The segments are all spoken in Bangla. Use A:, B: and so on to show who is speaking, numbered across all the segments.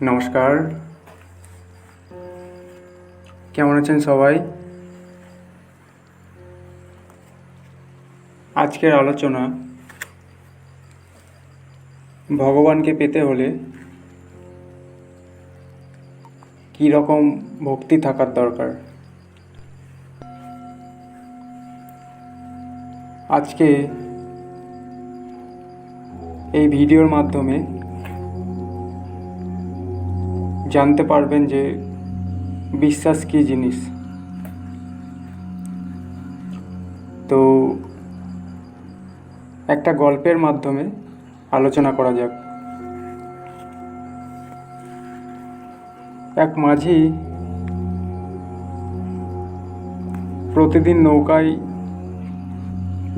A: নমস্কার, কেমন আছেন সবাই? আজকের আলোচনা ভগবানকে পেতে হলে কী রকম ভক্তি থাকার দরকার। আজকে এই ভিডিওর মাধ্যমে জানতে পারবেন যে বিশ্বাস কী জিনিস। তো একটা গল্পের মাধ্যমে আলোচনা করা যাক। এক মাঝি প্রতিদিন নৌকায়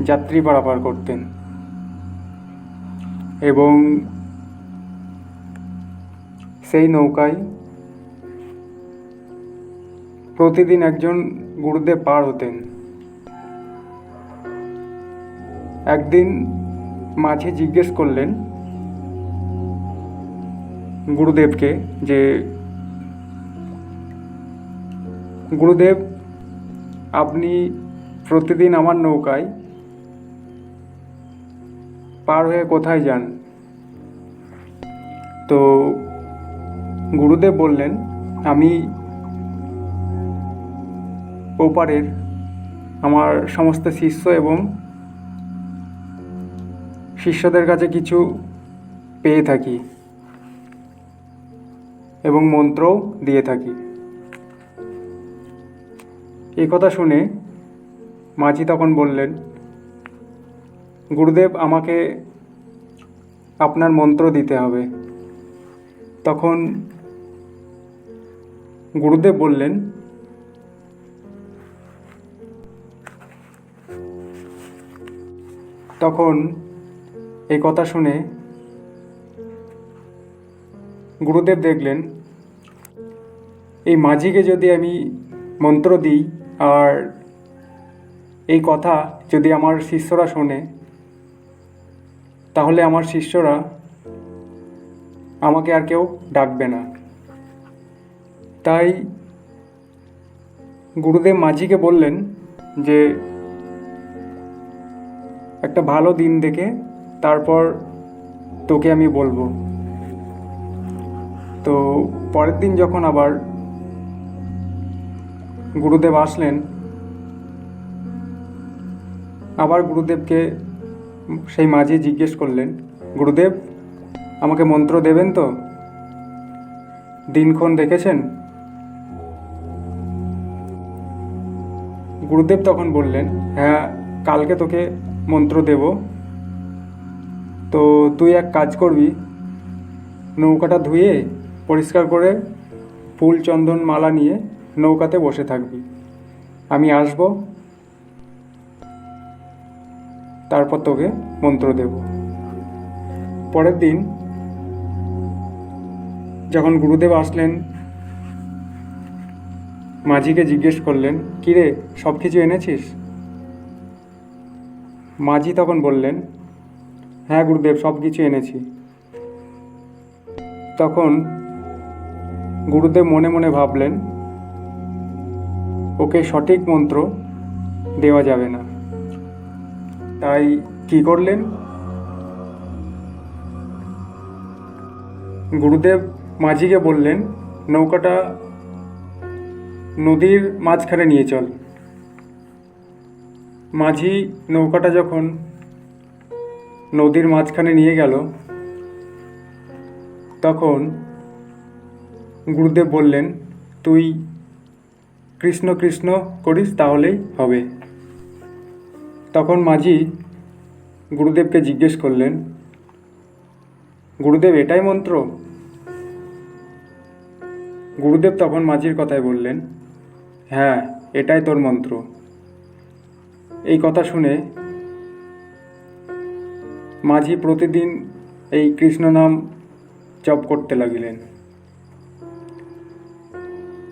A: যাত্রী পারাপার করতেন এবং সেই নৌকায় প্রতিদিন একজন গুরুদেব পার হতেন। একদিন মাঝি জিজ্ঞেস করলেন গুরুদেবকে যে, গুরুদেব, আপনি প্রতিদিন আমার নৌকায় পার হয়ে কোথায় যান? তো গুরুদেব বললেন, আমি ওপারের আমার সমস্ত শিষ্য এবং শিষ্যদের কাছে কিছু পেয়ে থাকি এবং মন্ত্রও দিয়ে থাকি। এই কথা শুনে মাঝি তখন বললেন, গুরুদেব, আমাকে আপনার মন্ত্র দিতে হবে। তখন গুরুদেব বললেন, তখন এই কথা শুনে গুরুদেব দেখলেন এই মাঝিকে যদি আমি মন্ত্র দিই আর এই কথা যদি আমার শিষ্যরা শোনে, তাহলে আমার শিষ্যরা আমাকে আর কেউ ডাকবে না। তাই গুরুদেব মাঝিকে বললেন যে একটা ভালো দিন দেখে তারপর তোকে আমি বলবো। তো পরের দিন যখন আবার গুরুদেব আসলেন, আবার গুরুদেবকে সেই মাঝি জিজ্ঞেস করলেন, গুরুদেব, আমাকে মন্ত্র দেবেন তো? দিনক্ষণ দেখেছেন? গুরুদেব তখন বললেন, হ্যাঁ, কালকে তোকে মন্ত্র দেব। তো তুই এক কাজ করবি, নৌকাটা ধুয়ে পরিষ্কার করে ফুল চন্দন মালা নিয়ে নৌকাতে বসে থাকবি। আমি আসব, তারপর তোকে মন্ত্র দেব। পরের দিন যখন গুরুদেব আসলেন, মাঝিকে জিজ্ঞেস করলেন, কিরে, সব কিছু এনেছিস? মাঝি তখন বললেন, হ্যাঁ গুরুদেব, সব কিছু এনেছি। তখন গুরুদেব মনে মনে ভাবলেন, ওকে সঠিক মন্ত্র দেওয়া যাবে না। তাই কি করলেন? গুরুদেব মাঝিকে বললেন, নৌকাটা নদীর মাঝখানে নিয়ে চল। মাঝি নৌকাটা যখন নদীর মাঝখানে নিয়ে গেল, তখন গুরুদেব বললেন, তুই কৃষ্ণ কৃষ্ণ করিস, তাহলেই হবে। তখন মাঝি গুরুদেবকে জিজ্ঞেস করলেন, গুরুদেব, এটাই মন্ত্র? গুরুদেব তখন মাঝির কথায় বললেন, হ্যাঁ, এটাই তোর মন্ত্র। এই কথা শুনে মাঝি প্রতিদিন এই কৃষ্ণ নাম জপ করতে লাগিলেন।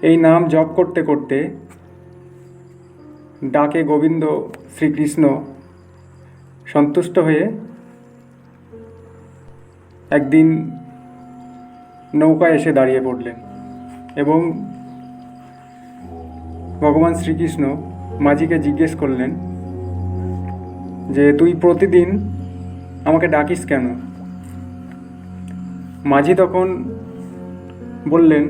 A: এই নাম জপ করতে করতে ডাকে গোবিন্দ শ্রীকৃষ্ণ সন্তুষ্ট হয়ে একদিন নৌকায় এসে দাঁড়িয়ে পড়লেন এবং ভগবান শ্রীকৃষ্ণ মাঝিকে জিজ্ঞেস করলেন যে তুই প্রতিদিন আমাকে ডাকিস কেন? মাঝি তখন বললেন,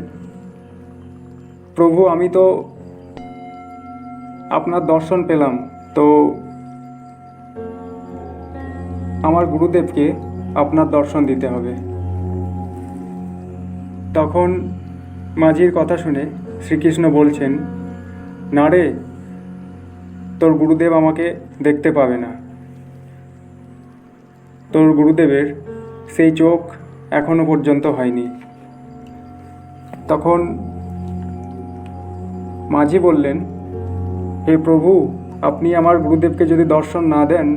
A: প্রভু, আমি তো আপনার দর্শন পেলাম, তো আমার গুরুদেবকে আপনার দর্শন দিতে হবে। তখন মাঝির কথা শুনে শ্রীকৃষ্ণ বলছেন, না রে, তোর গুরুদেব আমাকে দেখতে পাবে না। তোর গুরুদেবের সেই চোখ এখনো পর্যন্ত হয়নি। তখন মাঝি বললেন, হে প্রভু, আপনি আমার গুরুদেবকে যদি দর্শন না দেন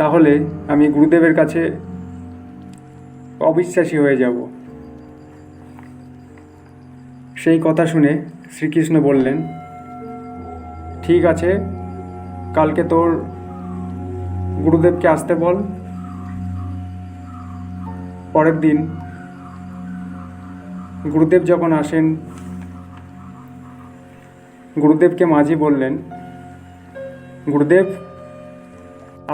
A: তাহলে আমি গুরুদেবের কাছে অবিশ্বাসী হয়ে যাব। সেই কথা শুনে শ্রীকৃষ্ণ বললেন, ঠিক আছে, কালকে তোর গুরুদেবকে আসতে বল। পরের দিন গুরুদেব যখন আসেন, গুরুদেবকে মাঝি বললেন, গুরুদেব,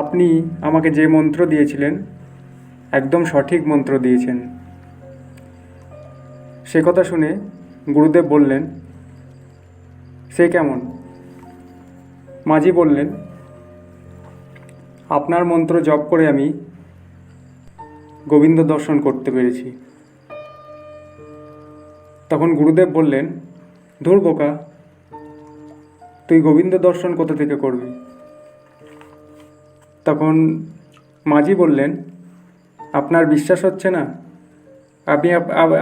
A: আপনি আমাকে যে মন্ত্র দিয়েছিলেন একদম সঠিক মন্ত্র দিয়েছেন। সে কথা শুনে গুরুদেব বললেন, সে কেমন? মাঝি বললেন, আপনার মন্ত্র জপ করে আমি গোবিন্দ দর্শন করতে পেরেছি। তখন গুরুদেব বললেন, ধুর বোকা, তুই গোবিন্দ দর্শন কোথা থেকে করবি? তখন মাঝি বললেন, আপনার বিশ্বাস হচ্ছে না?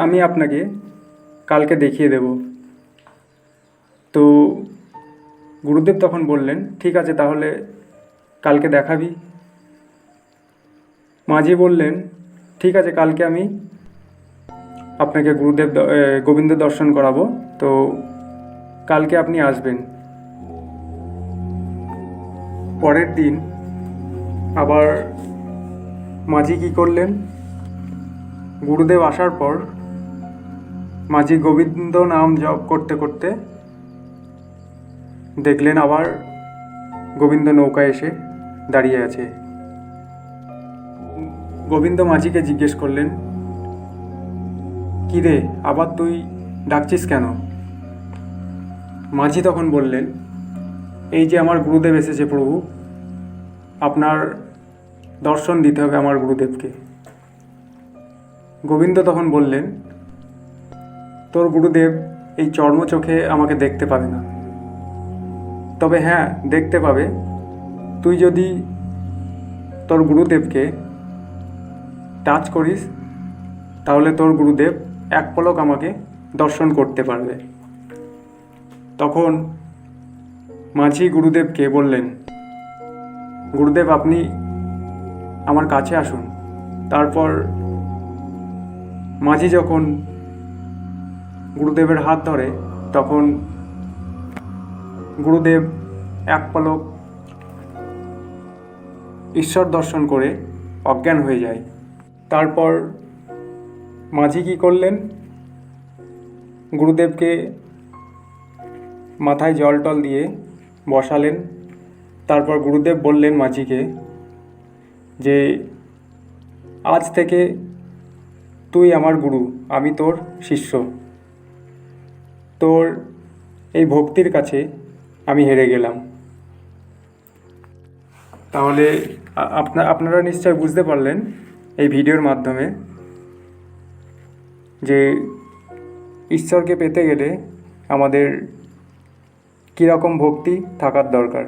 A: আমি আপনাকে কালকে দেখিয়ে দেব। তো গুরুদেব তখন বললেন, ঠিক আছে, তাহলে কালকে দেখাবি। মাঝি বললেন, ঠিক আছে, কালকে আমি আপনাকে গোবিন্দ দর্শন করাবো, তো কালকে আপনি আসবেন। পরের দিন আবার মাঝি কী করলেন, গুরুদেব আসার পর মাঝি গোবিন্দ নাম জপ করতে করতে দেখলেন আবার গোবিন্দ নৌকায় এসে দাঁড়িয়ে আছে। গোবিন্দ মাঝিকে জিজ্ঞেস করলেন, কী রে, আবার তুই ডাকছিস কেন? মাঝি তখন বললেন, এই যে আমার গুরুদেব এসেছে প্রভু, আপনার দর্শন দিতে হবে আমার গুরুদেবকে। গোবিন্দ তখন বললেন, তোর গুরুদেব এই চর্মচোখে আমাকে দেখতে পাবে না, তবে হ্যাঁ, দেখতে পাবে। তুই যদি তোর গুরুদেবকে টাচ করিস তাহলে তোর গুরুদেব এক পলক আমাকে দর্শন করতে পারবে। তখন মাঝি গুরুদেবকে বললেন, গুরুদেব, আপনি আমার কাছে আসুন। তারপর মাঝি যখন গুরুদেবের হাত ধরে তখন গুরুদেব এক পলক ঈশ্বর দর্শন করে অজ্ঞান হয়ে যায়। তারপর মাঝি কী করলেন, গুরুদেবকে মাথায় জল টল দিয়ে বসালেন। তারপর গুরুদেব বললেন মাঝিকে যে আজ থেকে তুই আমার গুরু, আমি তোর শিষ্য। তোর এই ভক্তির কাছে আমি হেরে গেলাম। তাহলে আপনারা নিশ্চয় বুঝতে পারলেন এই ভিডিওর মাধ্যমে যে ঈশ্বরকে পেতে গেলে আমাদের কীরকম ভক্তি থাকার দরকার।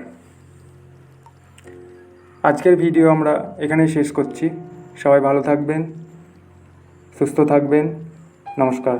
A: আজকের ভিডিও আমরা এখানেই শেষ করছি। সবাই ভালো থাকবেন, সুস্থ থাকবেন। নমস্কার।